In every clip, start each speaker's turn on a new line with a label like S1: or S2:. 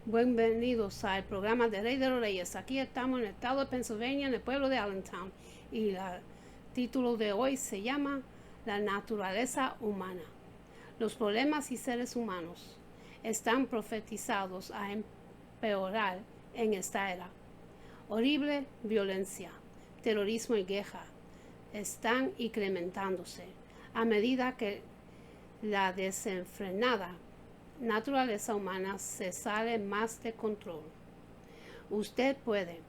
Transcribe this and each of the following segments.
S1: Bienvenidos al programa de Rey de los Reyes. Aquí estamos en el estado de Pennsylvania, en el pueblo de Allentown. Y el título de hoy se llama La naturaleza humana. Los problemas y seres humanos están profetizados a empeorar en esta era. Horrible violencia, terrorismo y guerra están incrementándose a medida que la desenfrenada naturaleza humana se sale más de control. Usted puede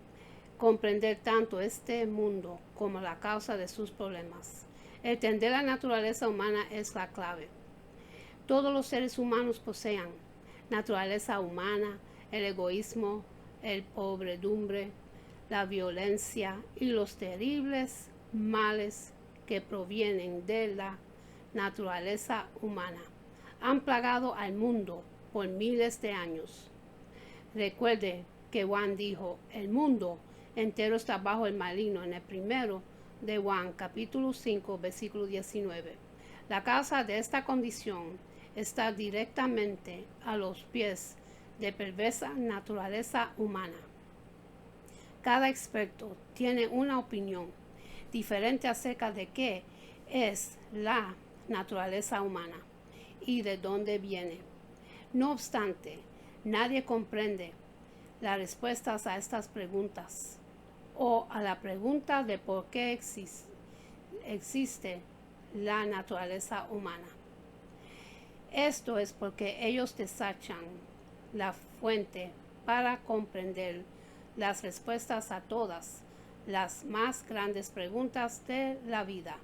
S1: comprender tanto este mundo como la causa de sus problemas. Entender la naturaleza humana es la clave. Todos los seres humanos poseen naturaleza humana, el egoísmo, el pobredumbre, la violencia y los terribles males que provienen de la naturaleza humana han plagado al mundo por miles de años. Recuerde que Juan dijo, el mundo entero está bajo el maligno en el primero de Juan, capítulo 5, versículo 19. La causa de esta condición está directamente a los pies de perversa naturaleza humana. Cada experto tiene una opinión diferente acerca de qué es la naturaleza humana y de dónde viene. No obstante, nadie comprende las respuestas a estas preguntas o a la pregunta de por qué existe la naturaleza humana. Esto es porque ellos desechan la fuente para comprender las respuestas a todas las más grandes preguntas de la vida.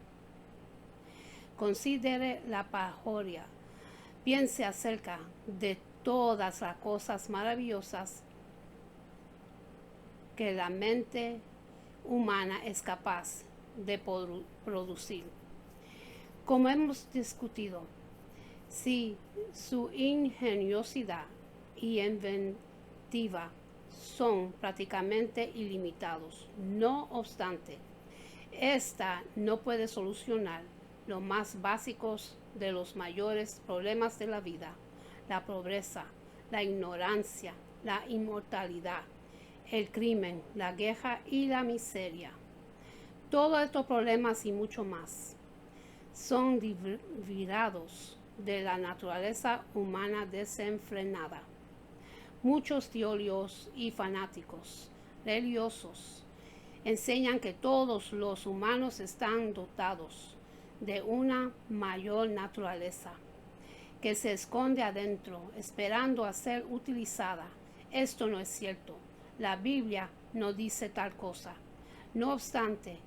S1: Considere la pajoria. Piense acerca de todas las cosas maravillosas que la mente humana es capaz de producir. Como hemos discutido, si su ingeniosidad y inventiva son prácticamente ilimitados, no obstante, esta no puede solucionar los más básicos de los mayores problemas de la vida: la pobreza, la ignorancia, la inmortalidad, el crimen, la guerra y la miseria. Todos estos problemas y mucho más son derivados de la naturaleza humana desenfrenada. Muchos teólogos y fanáticos religiosos enseñan que todos los humanos están dotados de una mayor naturaleza que se esconde adentro, esperando a ser utilizada. Esto no es cierto. La Biblia no dice tal cosa. No obstante,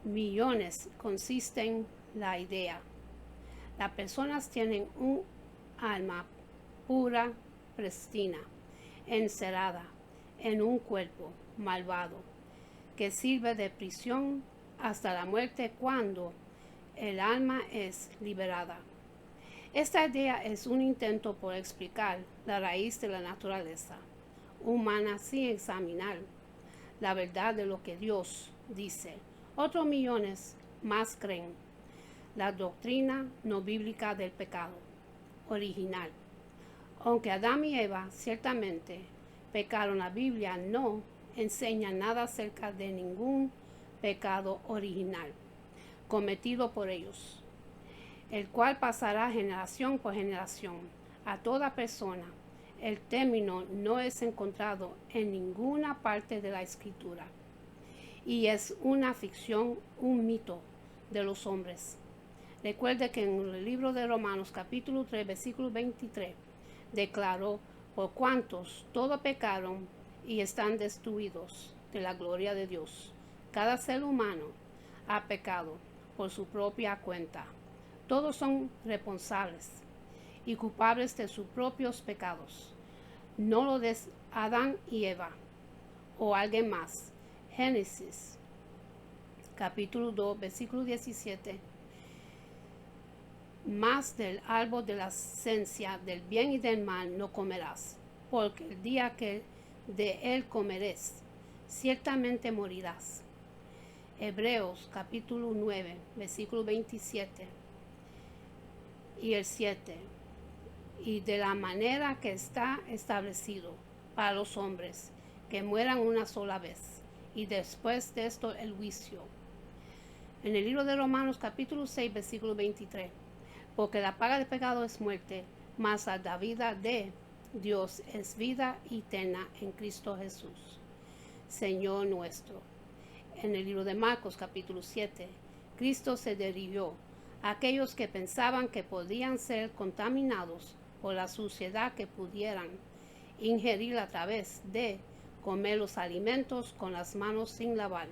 S1: millones consisten la idea. Las personas tienen un alma pura, prístina, encerrada en un cuerpo malvado que sirve de prisión hasta la muerte cuando el alma es liberada. Esta idea es un intento por explicar la raíz de la naturaleza humana sin examinar la verdad de lo que Dios dice. Otros millones más creen la doctrina no bíblica del pecado original. Aunque Adán y Eva ciertamente pecaron, la Biblia no enseña nada acerca de ningún pecado original cometido por ellos, el cual pasará generación por generación a toda persona. El término no es encontrado en ninguna parte de la Escritura y es una ficción, un mito de los hombres. Recuerde que en el libro de Romanos capítulo 3 versículo 23 declaró: por cuantos todos pecaron y están destituidos de la gloria de Dios. Cada ser humano ha pecado por su propia cuenta. Todos son responsables y culpables de sus propios pecados. No lo de Adán y Eva o alguien más. Génesis capítulo 2 versículo 17. Más del árbol de la ciencia del bien y del mal no comerás, porque el día que de él comeres, ciertamente morirás. Hebreos capítulo 9, versículo 27 y el 7. Y de la manera que está establecido para los hombres, que mueran una sola vez, y después de esto el juicio. En el libro de Romanos capítulo 6, versículo 23, porque la paga del pecado es muerte, mas la vida de Dios es vida eterna en Cristo Jesús, Señor nuestro. En el libro de Marcos capítulo 7, Cristo se dirigió a aquellos que pensaban que podían ser contaminados por la suciedad que pudieran ingerir a través de comer los alimentos con las manos sin lavar.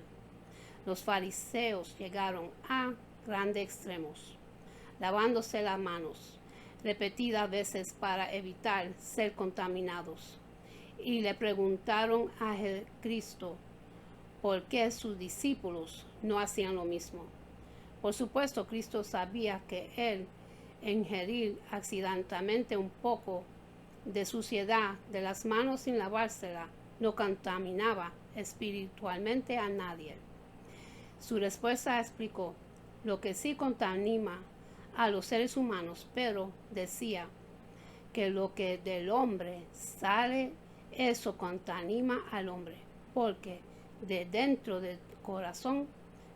S1: Los fariseos llegaron a grandes extremos, lavándose las manos repetidas veces para evitar ser contaminados. Y le preguntaron a Cristo por qué sus discípulos no hacían lo mismo. Por supuesto, Cristo sabía que el ingerir accidentalmente un poco de suciedad de las manos sin lavársela no contaminaba espiritualmente a nadie. Su respuesta explicó lo que sí contamina a los seres humanos, pero decía que lo que del hombre sale, eso contamina al hombre, porque de dentro del corazón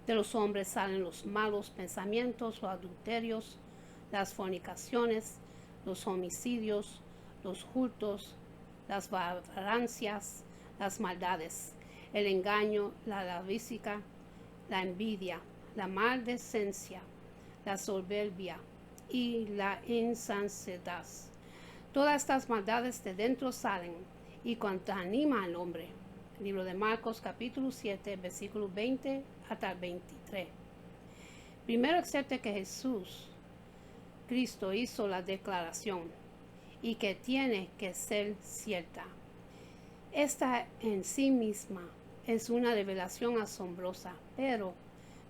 S1: de los hombres salen los malos pensamientos, los adulterios, las fornicaciones, los homicidios, los hurtos, las vagancias, las maldades, el engaño, la avaricia, la envidia, la maldicencia, la soberbia y la insensatez. Todas estas maldades de dentro salen y contaminan al hombre. Libro de Marcos capítulo 7, versículo 20 hasta 23. Primero acepte que Cristo hizo la declaración y que tiene que ser cierta. Esta en sí misma es una revelación asombrosa, pero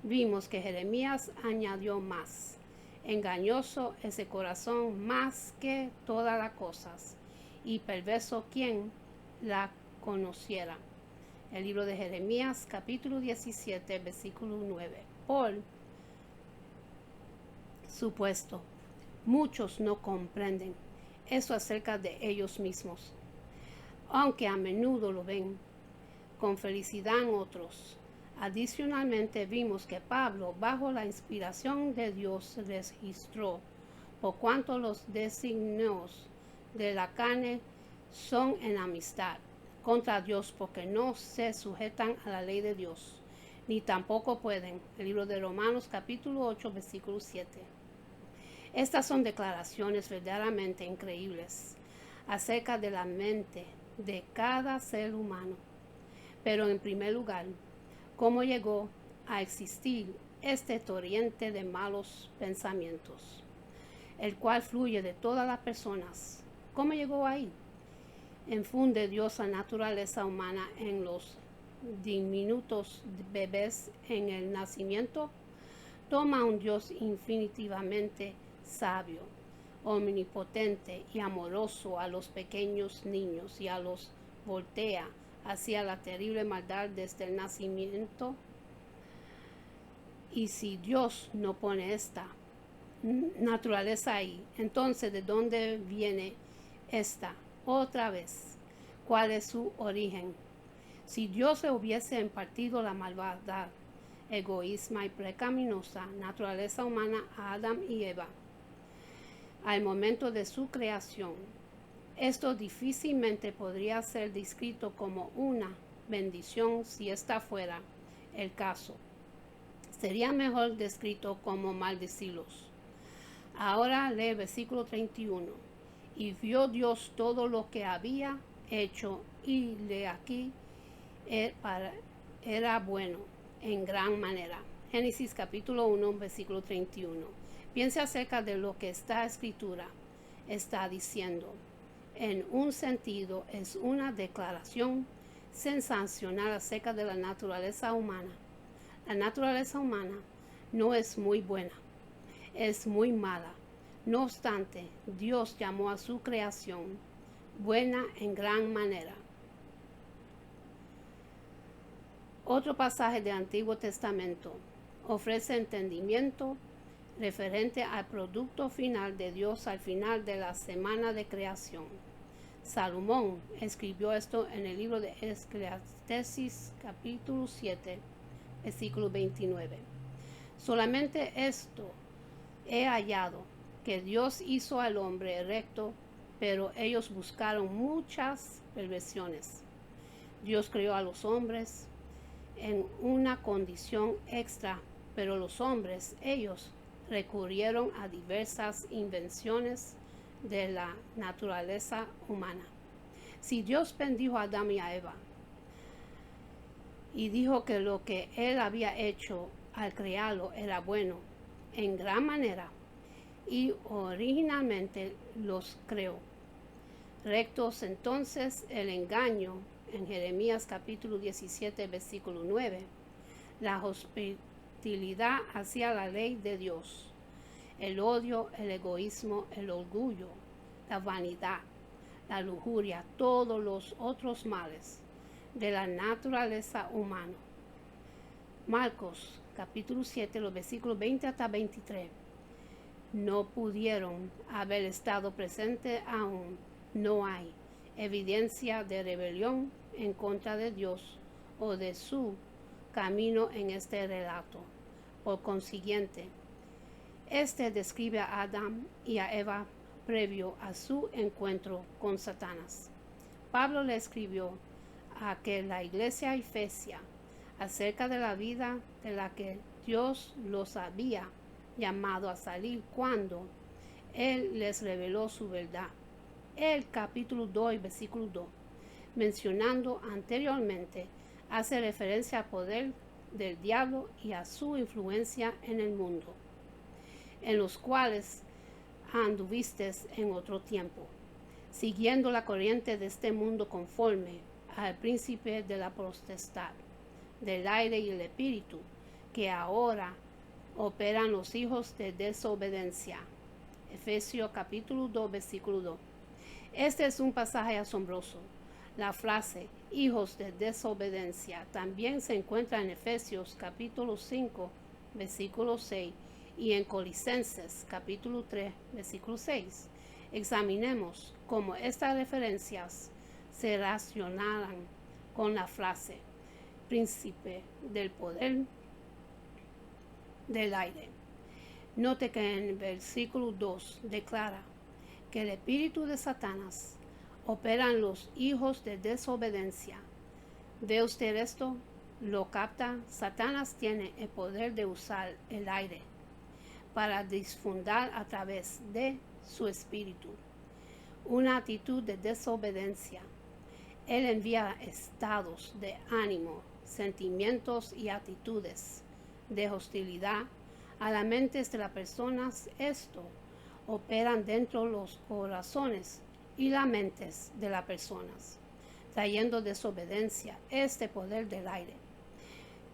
S1: vimos que Jeremías añadió más. Engañoso es el corazón más que todas las cosas, y perverso quien la conociera. El libro de Jeremías, capítulo 17, versículo 9. Por supuesto, muchos no comprenden eso acerca de ellos mismos, aunque a menudo lo ven con felicidad en otros. Adicionalmente, vimos que Pablo, bajo la inspiración de Dios, registró por cuanto los designios de la carne son en amistad contra Dios, porque no se sujetan a la ley de Dios, ni tampoco pueden. El libro de Romanos capítulo 8, versículo 7. Estas son declaraciones verdaderamente increíbles acerca de la mente de cada ser humano. Pero en primer lugar, ¿cómo llegó a existir este torrente de malos pensamientos, el cual fluye de todas las personas? ¿Cómo llegó ahí? Infunde Dios la naturaleza humana en los diminutos bebés en el nacimiento. Toma un Dios infinitivamente sabio, omnipotente y amoroso a los pequeños niños y a los voltea hacia la terrible maldad desde el nacimiento. Y si Dios no pone esta naturaleza ahí, entonces ¿de dónde viene esta? Otra vez, ¿cuál es su origen? Si Dios le hubiese impartido la malvada, egoísma y pecaminosa naturaleza humana a Adán y Eva al momento de su creación, esto difícilmente podría ser descrito como una bendición si esta fuera el caso. Sería mejor descrito como maldecirlos. Ahora lee el versículo 31. Y vio Dios todo lo que había hecho, y de aquí era bueno en gran manera. Génesis capítulo 1, versículo 31. Piense acerca de lo que esta escritura está diciendo. En un sentido, es una declaración sensacional acerca de la naturaleza humana. La naturaleza humana no es muy buena, es muy mala. No obstante, Dios llamó a su creación buena en gran manera. Otro pasaje del Antiguo Testamento ofrece entendimiento referente al producto final de Dios al final de la semana de creación. Salomón escribió esto en el libro de Eclesiastés capítulo 7, versículo 29. Solamente esto he hallado, que Dios hizo al hombre recto, pero ellos buscaron muchas perversiones. Dios creó a los hombres en una condición extra, pero los hombres, ellos, recurrieron a diversas invenciones de la naturaleza humana. Si Dios bendijo a Adán y a Eva y dijo que lo que él había hecho al crearlo era bueno en gran manera, y originalmente los creó rectos, entonces el engaño en Jeremías capítulo 17 versículo 9, la hostilidad hacia la ley de Dios, el odio, el egoísmo, el orgullo, la vanidad, la lujuria, todos los otros males de la naturaleza humana. Marcos capítulo 7, los versículos 20 hasta 23, no pudieron haber estado presentes aún. No hay evidencia de rebelión en contra de Dios o de su camino en este relato. Por consiguiente, este describe a Adán y a Eva previo a su encuentro con Satanás. Pablo le escribió a la iglesia efesia acerca de la vida de la que Dios los había llamado a salir cuando Él les reveló su verdad. El capítulo 2, versículo 2, mencionando anteriormente, hace referencia al poder del diablo y a su influencia en el mundo, en los cuales anduviste en otro tiempo, siguiendo la corriente de este mundo conforme al príncipe de la potestad del aire y el espíritu, que ahora operan los hijos de desobediencia. Efesios capítulo 2, versículo 2. Este es un pasaje asombroso. La frase hijos de desobediencia también se encuentra en Efesios capítulo 5, versículo 6 y en Colosenses capítulo 3, versículo 6. Examinemos cómo estas referencias se relacionan con la frase príncipe del poder del aire. Note que en el versículo 2 declara que el espíritu de Satanás opera en los hijos de desobediencia. ¿Ve usted esto? ¿Lo capta? Satanás tiene el poder de usar el aire para disfundar a través de su espíritu una actitud de desobediencia. Él envía estados de ánimo, sentimientos y actitudes de hostilidad a las mentes de las personas. Esto operan dentro de los corazones y las mentes de las personas, trayendo desobediencia. Este poder del aire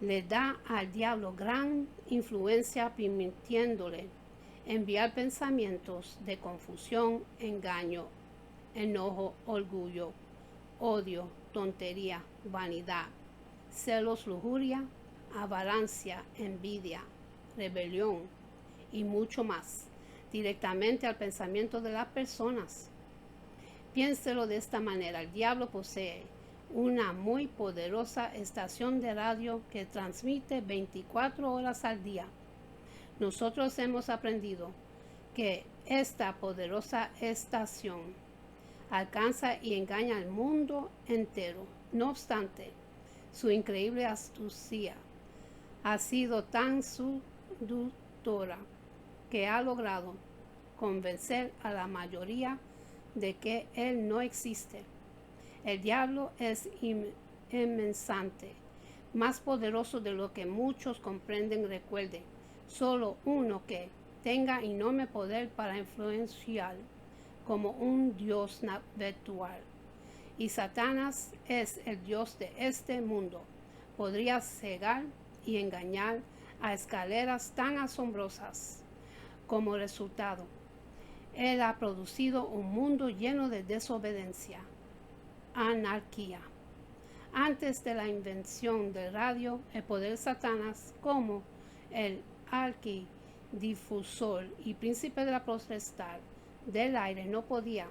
S1: le da al diablo gran influencia, permitiéndole enviar pensamientos de confusión, engaño, enojo, orgullo, odio, tontería, vanidad, celos, lujuria, avaricia, envidia, rebelión y mucho más, directamente al pensamiento de las personas. Piénselo de esta manera: el diablo posee una muy poderosa estación de radio que transmite 24 horas al día. Nosotros hemos aprendido que esta poderosa estación alcanza y engaña al mundo entero. No obstante, su increíble astucia ha sido tan seductora que ha logrado convencer a la mayoría de que él no existe. El diablo es inmensamente más poderoso de lo que muchos comprenden. Recuerde, solo uno que tenga enorme poder para influenciar como un dios virtual. Y Satanás es el dios de este mundo. Podría cegar y engañar a escaleras tan asombrosas. Como resultado, él ha producido un mundo lleno de desobediencia, anarquía. Antes de la invención del radio, el poder de Satanás como el archidifusor y príncipe de la potestad del aire no podía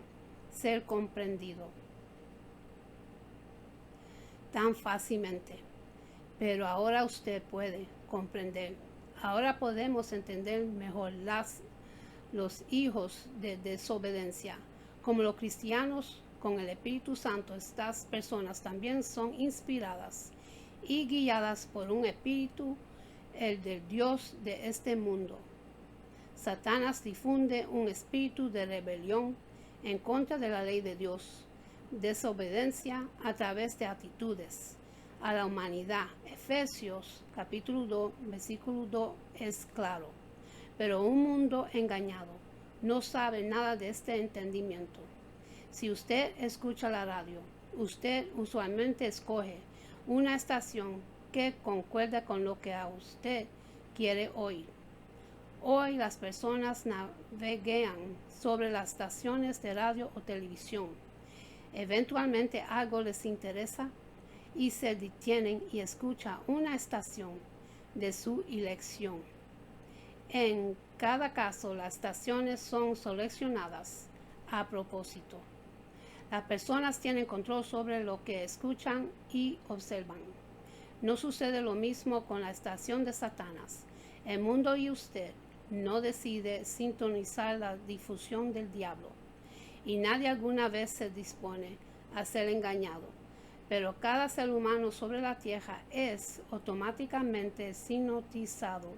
S1: ser comprendido tan fácilmente, pero ahora usted puede comprender. Ahora podemos entender mejor los hijos de desobediencia. Como los cristianos con el Espíritu Santo, estas personas también son inspiradas y guiadas por un espíritu, el del Dios de este mundo. Satanás difunde un espíritu de rebelión en contra de la ley de Dios, desobediencia a través de actitudes a la humanidad. Efesios capítulo 2, versículo 2 es claro. Pero un mundo engañado no sabe nada de este entendimiento. Si usted escucha la radio, usted usualmente escoge una estación que concuerda con lo que a usted quiere oír. Hoy las personas navegan sobre las estaciones de radio o televisión. Eventualmente algo les interesa y se detienen y escuchan una estación de su elección. En cada caso, las estaciones son seleccionadas a propósito. Las personas tienen control sobre lo que escuchan y observan. No sucede lo mismo con la estación de Satanás. El mundo y usted no decide sintonizar la difusión del diablo, y nadie alguna vez se dispone a ser engañado. Pero cada ser humano sobre la tierra es automáticamente sintonizado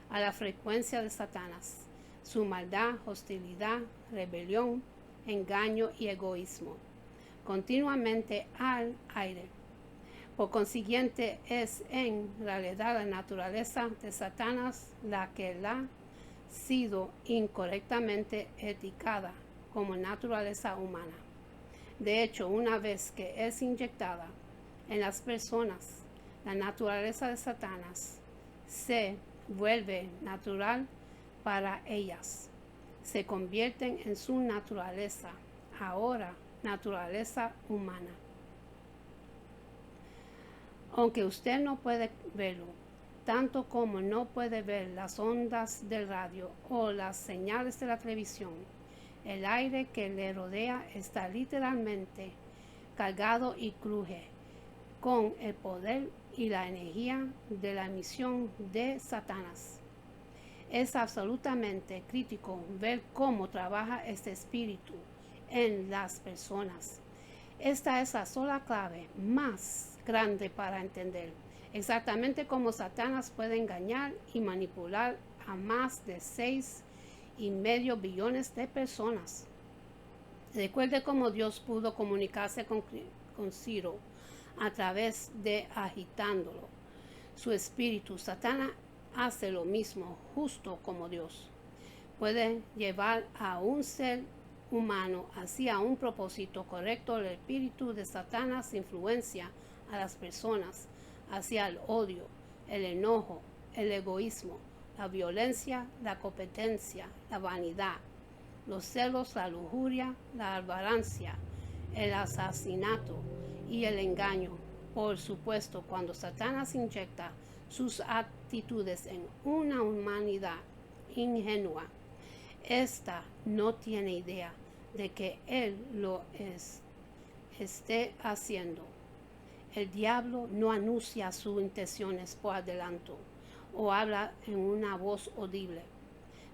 S1: a la frecuencia de Satanás, su maldad, hostilidad, rebelión, engaño y egoísmo, continuamente al aire. Por consiguiente, es en realidad la naturaleza de Satanás la que ha sido incorrectamente etiquetada como naturaleza humana. De hecho, una vez que es inyectada en las personas, la naturaleza de Satanás se vuelve natural para ellas. Se convierten en su naturaleza, ahora naturaleza humana. Aunque usted no puede verlo, tanto como no puede ver las ondas del radio o las señales de la televisión, el aire que le rodea está literalmente cargado y cruje con el poder y la energía de la emisión de Satanás. Es absolutamente crítico ver cómo trabaja este espíritu en las personas. Esta es la sola clave más grande para entender exactamente cómo Satanás puede engañar y manipular a más de 6,5 billones de personas. Recuerde cómo Dios pudo comunicarse con Ciro a través de agitándolo. Su espíritu, Satanás, hace lo mismo, justo como Dios. Puede llevar a un ser humano hacia un propósito correcto. El espíritu de Satanás influencia a las personas hacia el odio, el enojo, el egoísmo, la violencia, la competencia, la vanidad, los celos, la lujuria, la avaricia, el asesinato y el engaño. Por supuesto, cuando Satanás inyecta sus actitudes en una humanidad ingenua, esta no tiene idea de que él lo esté haciendo. El diablo no anuncia sus intenciones por adelanto o habla en una voz audible.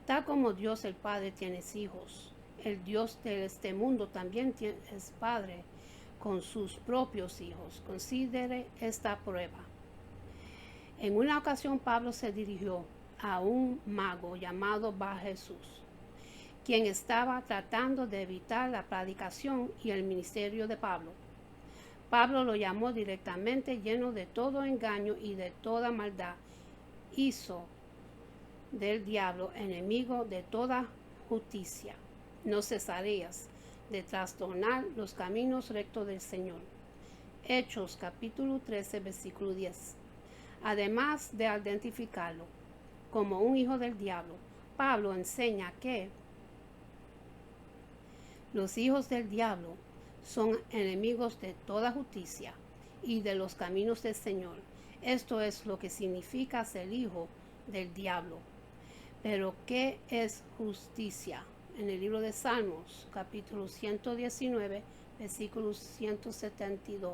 S1: Tal como Dios el Padre tiene hijos, el Dios de este mundo también es padre con sus propios hijos. Considere esta prueba. En una ocasión Pablo se dirigió a un mago llamado Bar Jesús, quien estaba tratando de evitar la predicación y el ministerio de Pablo. Pablo lo llamó directamente, lleno de todo engaño y de toda maldad. Hizo del diablo enemigo de toda justicia. No cesarías de trastornar los caminos rectos del Señor. Hechos capítulo 13, versículo 10. Además de identificarlo como un hijo del diablo, Pablo enseña que los hijos del diablo son enemigos de toda justicia y de los caminos del Señor. Esto es lo que significa ser hijo del diablo. Pero ¿qué es justicia? en el libro de Salmos, capítulo 119, versículo 172,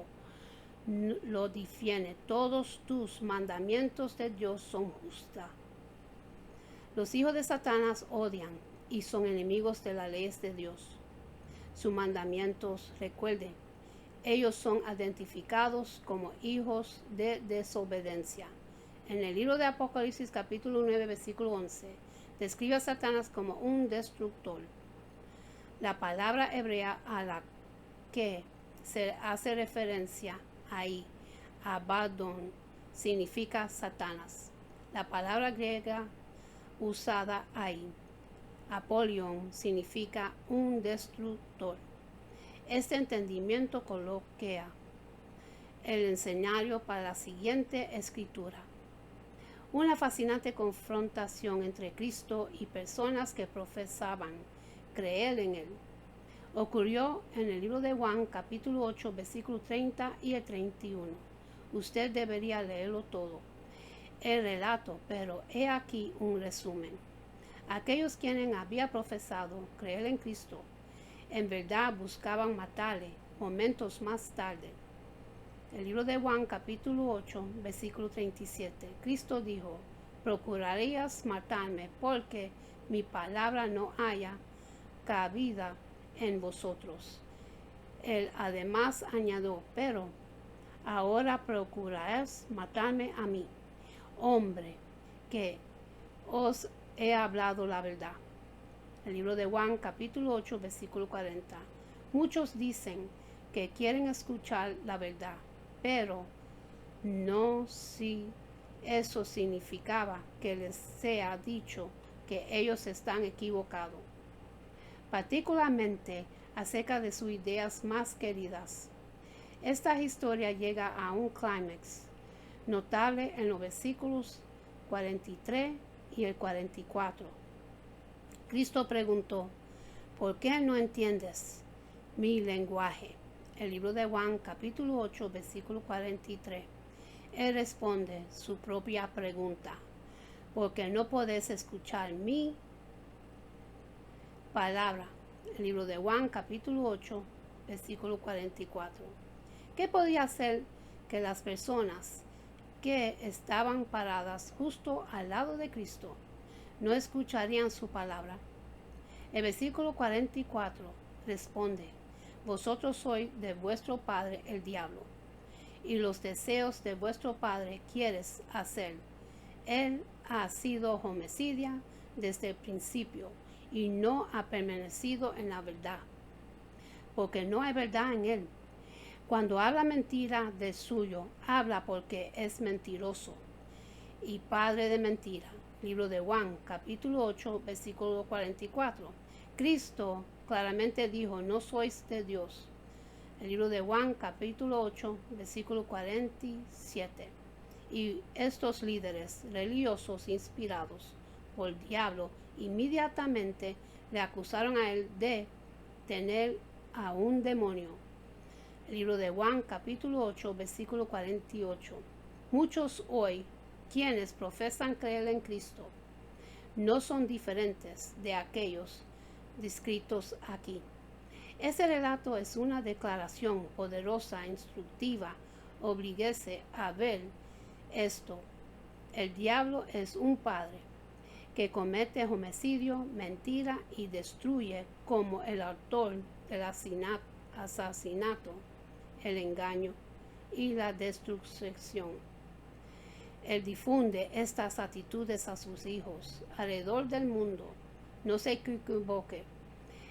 S1: lo defiende. Todos tus mandamientos de Dios son justos. Los hijos de Satanás odian y son enemigos de las leyes de Dios. Sus mandamientos, recuerden, ellos son identificados como hijos de desobediencia. En el libro de Apocalipsis capítulo 9 versículo 11, describe a Satanás como un destructor. La palabra hebrea a la que se hace referencia ahí, Abaddon, significa Satanás. La palabra griega usada ahí, Apolión, significa un destructor. Este entendimiento coloca el escenario para la siguiente escritura. Una fascinante confrontación entre Cristo y personas que profesaban creer en Él. Ocurrió en el libro de Juan, capítulo 8, versículo 30 y el 31. Usted debería leerlo todo, el relato, pero he aquí un resumen. Aquellos quienes habían profesado creer en Cristo, en verdad buscaban matarle momentos más tarde. El libro de Juan, capítulo 8, versículo 37. Cristo dijo, procurarías matarme porque mi palabra no haya cabida en vosotros. Él además añadió, pero ahora procurarás matarme a mí, hombre, que os he hablado la verdad. El libro de Juan, capítulo 8, versículo 40. Muchos dicen que quieren escuchar la verdad, pero no si eso significaba que les sea dicho que ellos están equivocados, particularmente acerca de sus ideas más queridas. Esta historia llega a un clímax notable en los versículos 43 y el 44. Cristo preguntó, ¿por qué no entiendes mi lenguaje? El libro de Juan, capítulo 8, versículo 43. Él responde su propia pregunta, porque no podés escuchar mi palabra. El libro de Juan, capítulo 8, versículo 44. ¿Qué podía hacer que las personas que estaban paradas justo al lado de Cristo no escucharían su palabra? El versículo 44 responde, vosotros sois de vuestro padre el diablo, y los deseos de vuestro padre quieres hacer. Él ha sido homicida desde el principio y no ha permanecido en la verdad, porque no hay verdad en él. Cuando habla mentira de suyo, habla porque es mentiroso y padre de mentira. Libro de Juan, capítulo 8, versículo 44. Cristo claramente dijo, no sois de Dios. El libro de Juan, capítulo 8, versículo 47. Y estos líderes religiosos inspirados por el diablo inmediatamente le acusaron a él de tener a un demonio. El libro de Juan, capítulo 8, versículo 48. Muchos hoy, quienes profesan creer en Cristo, no son diferentes de aquellos descritos aquí. Ese relato es una declaración poderosa e instructiva. Oblíguese a ver esto. El diablo es un padre que comete homicidio, mentira y destruye como el autor del asesinato, el engaño y la destrucción. Él difunde estas actitudes a sus hijos alrededor del mundo. No se equivoque.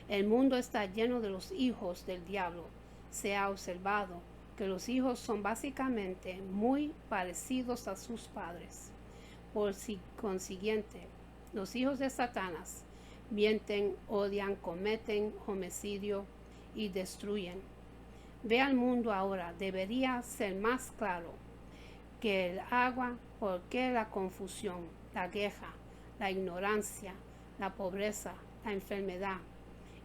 S1: El mundo está lleno de los hijos del diablo. Se ha observado que los hijos son básicamente muy parecidos a sus padres. Por consiguiente, los hijos de Satanás mienten, odian, cometen homicidio y destruyen. Ve al mundo ahora, debería ser más claro que el agua, porque la confusión, la guerra, la ignorancia, la pobreza, la enfermedad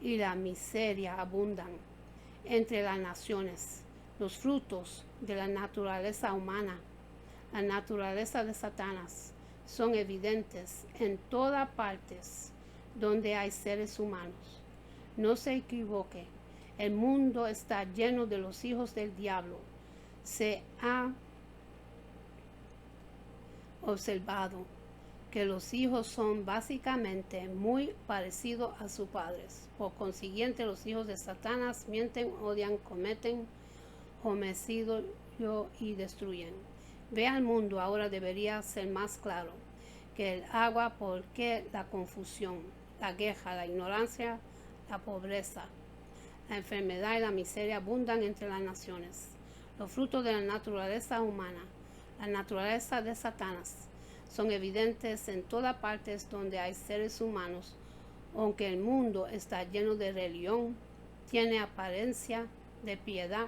S1: y la miseria abundan entre las naciones. Los frutos de la naturaleza humana, la naturaleza de Satanás, son evidentes en todas partes. donde hay seres humanos. No se equivoque, el mundo está lleno de los hijos del diablo. Se ha observado que los hijos son básicamente muy parecidos a sus padres. Por consiguiente, los hijos de Satanás mienten, odian, cometen homicidio y destruyen. Ve al mundo, ahora debería ser más claro que el agua, porque la confusión, la queja, la ignorancia, la pobreza, la enfermedad y la miseria abundan entre las naciones. Los frutos de la naturaleza humana, la naturaleza de Satanás, son evidentes en todas partes donde hay seres humanos. Aunque el mundo está lleno de religión, tiene apariencia de piedad,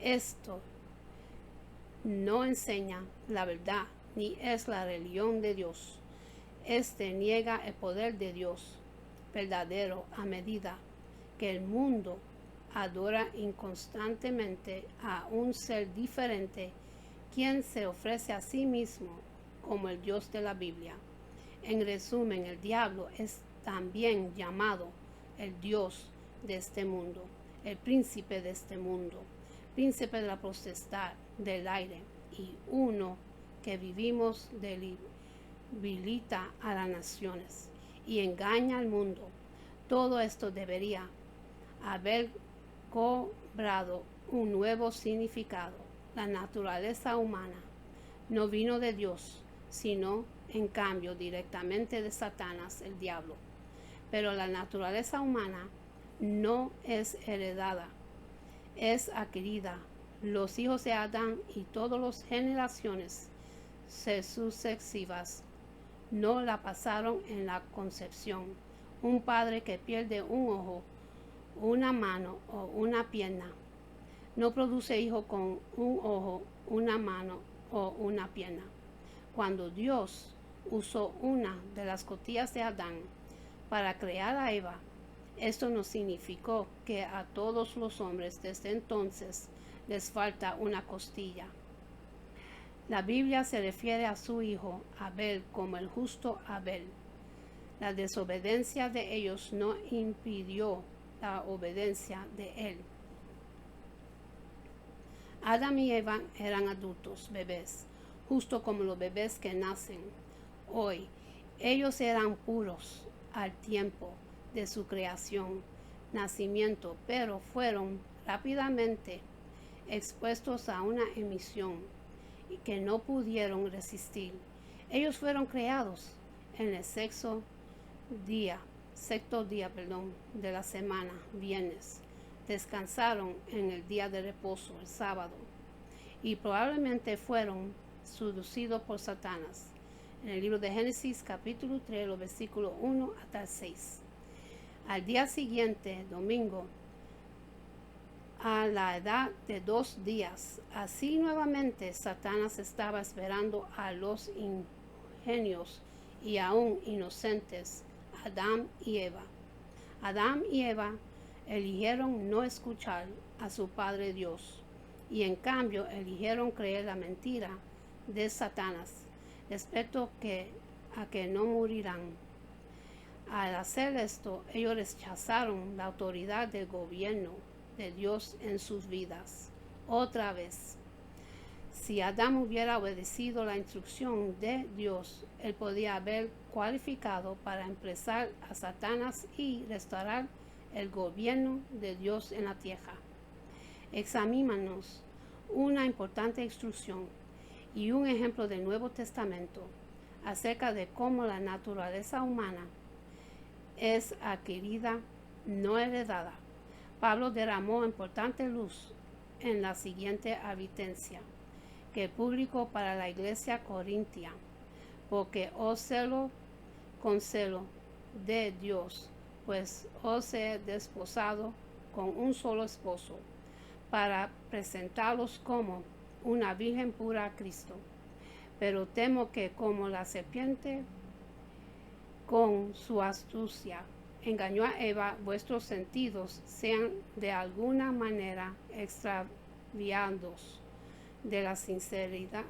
S1: esto no enseña la verdad ni es la religión de Dios. Este niega el poder de Dios verdadero a medida que el mundo adora inconstantemente a un ser diferente, quien se ofrece a sí mismo como el Dios de la Biblia. En resumen, el diablo es también llamado el Dios de este mundo, el príncipe de este mundo, príncipe de la potestad del aire, y uno que vivimos debilita a las naciones y engaña al mundo. Todo esto debería haber cobrado un nuevo significado. La naturaleza humana no vino de Dios, sino en cambio directamente de Satanás, el diablo. Pero la naturaleza humana no es heredada, es adquirida. Los hijos de Adán y todas las generaciones sucesivas no la pasaron en la concepción. Un padre que pierde un ojo, una mano o una pierna no produce hijo con un ojo, una mano o una pierna. Cuando Dios usó una de las costillas de Adán para crear a Eva, esto no significó que a todos los hombres desde entonces les falta una costilla. La Biblia se refiere a su hijo Abel como el justo Abel. La desobediencia de ellos no impidió la obediencia de él. Adán y Eva eran adultos, bebés, justo como los bebés que nacen hoy. Ellos eran puros al tiempo de su creación, nacimiento, pero fueron rápidamente expuestos a una emisión que no pudieron resistir. Ellos fueron creados en el sexto día de la semana, viernes. Descansaron en el día de reposo, el sábado, y probablemente fueron seducidos por Satanás. En el libro de Génesis capítulo 3, los versículos 1 hasta el 6. Al día siguiente, domingo, a la edad de 2 días, así nuevamente Satanás estaba esperando a los ingenios y aún inocentes Adán y Eva. Adán y Eva eligieron no escuchar a su Padre Dios y en cambio eligieron creer la mentira de Satanás respecto a que no morirán. Al hacer esto, ellos rechazaron la autoridad del gobierno de Dios en sus vidas. Otra vez, si Adán hubiera obedecido la instrucción de Dios, él podía haber cualificado para emplazar a Satanás y restaurar el gobierno de Dios en la tierra. Examinamos una importante instrucción y un ejemplo del Nuevo Testamento acerca de cómo la naturaleza humana es adquirida, no heredada. Pablo derramó importante luz en la siguiente advertencia que publicó para la iglesia corintia: porque os celo con celo de Dios, pues os he desposado con un solo esposo, para presentarlos como una virgen pura a Cristo. Pero temo que como la serpiente con su astucia engañó a Eva, vuestros sentidos sean de alguna manera extraviados de la sinceridad,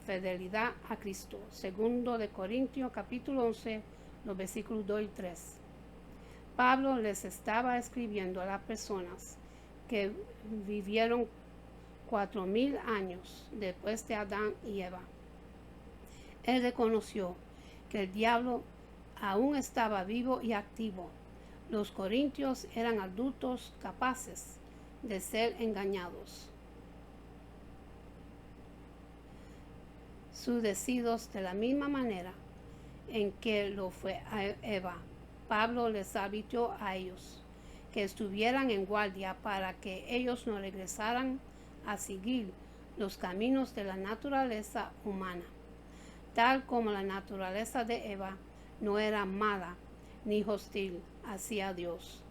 S1: fidelidad a Cristo. Segundo de Corintios capítulo 11, los versículos 2 y 3. Pablo les estaba escribiendo a las personas que vivieron 4000 años después de Adán y Eva. Él reconoció que el diablo aún estaba vivo y activo. Los corintios eran adultos capaces de ser engañados, seducidos de la misma manera en que lo fue a Eva. Pablo les advirtió a ellos que estuvieran en guardia para que ellos no regresaran a seguir los caminos de la naturaleza humana. Tal como la naturaleza de Eva no era mala ni hostil hacia Dios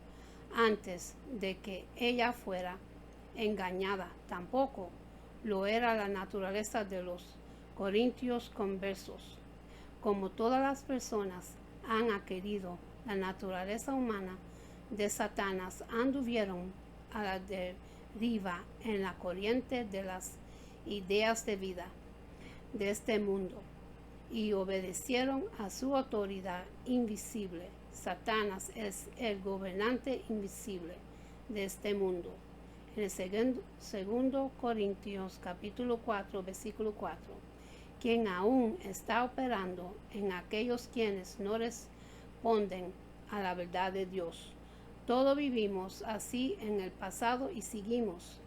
S1: antes de que ella fuera engañada, tampoco lo era la naturaleza de los corintios conversos. Como todas las personas han adquirido la naturaleza humana de Satanás, anduvieron a la deriva en la corriente de las ideas de vida de este mundo y obedecieron a su autoridad invisible. Satanás es el gobernante invisible de este mundo. En el segundo Corintios capítulo 4, versículo 4, quien aún está operando en aquellos quienes no responden a la verdad de Dios. Todos vivimos así en el pasado y seguimos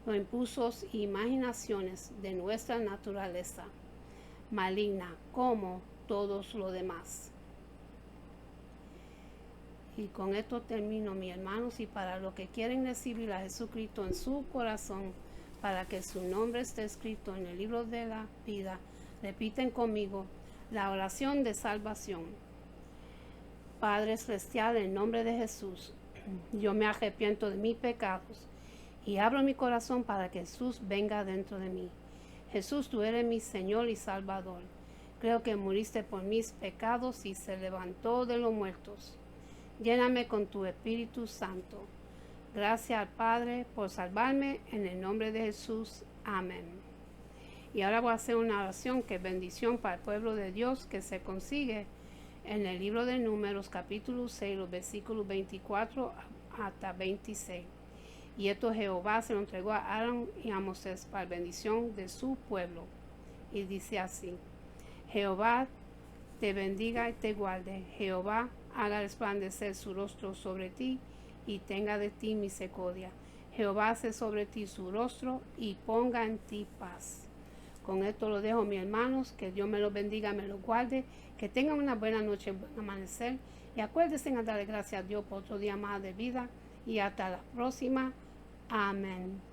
S1: los impulsos e imaginaciones de nuestra naturaleza maligna como todos los demás. Y con esto termino, mis hermanos, y para los que quieren recibir a Jesucristo en su corazón, para que su nombre esté escrito en el libro de la vida, repiten conmigo la oración de salvación. Padre celestial, en nombre de Jesús, yo me arrepiento de mis pecados y abro mi corazón para que Jesús venga dentro de mí. Jesús, tú eres mi Señor y Salvador. Creo que muriste por mis pecados y se levantó de los muertos. Lléname con tu Espíritu Santo. Gracias al Padre por salvarme, en el nombre de Jesús. Amén. Y ahora voy a hacer una oración que es bendición para el pueblo de Dios, que se consigue en el libro de Números, capítulo 6, los versículos 24 hasta 26. Y esto Jehová se lo entregó a Aarón y a Moisés para bendición de su pueblo. Y dice así: Jehová te bendiga y te guarde. Jehová haga resplandecer su rostro sobre ti y tenga de ti misericordia. Jehová hace sobre ti su rostro y ponga en ti paz. Con esto lo dejo, mis hermanos. Que Dios me los bendiga, me los guarde. Que tengan una buena noche, buen amanecer. Y acuérdense a darle gracias a Dios por otro día más de vida. Y hasta la próxima. Amén.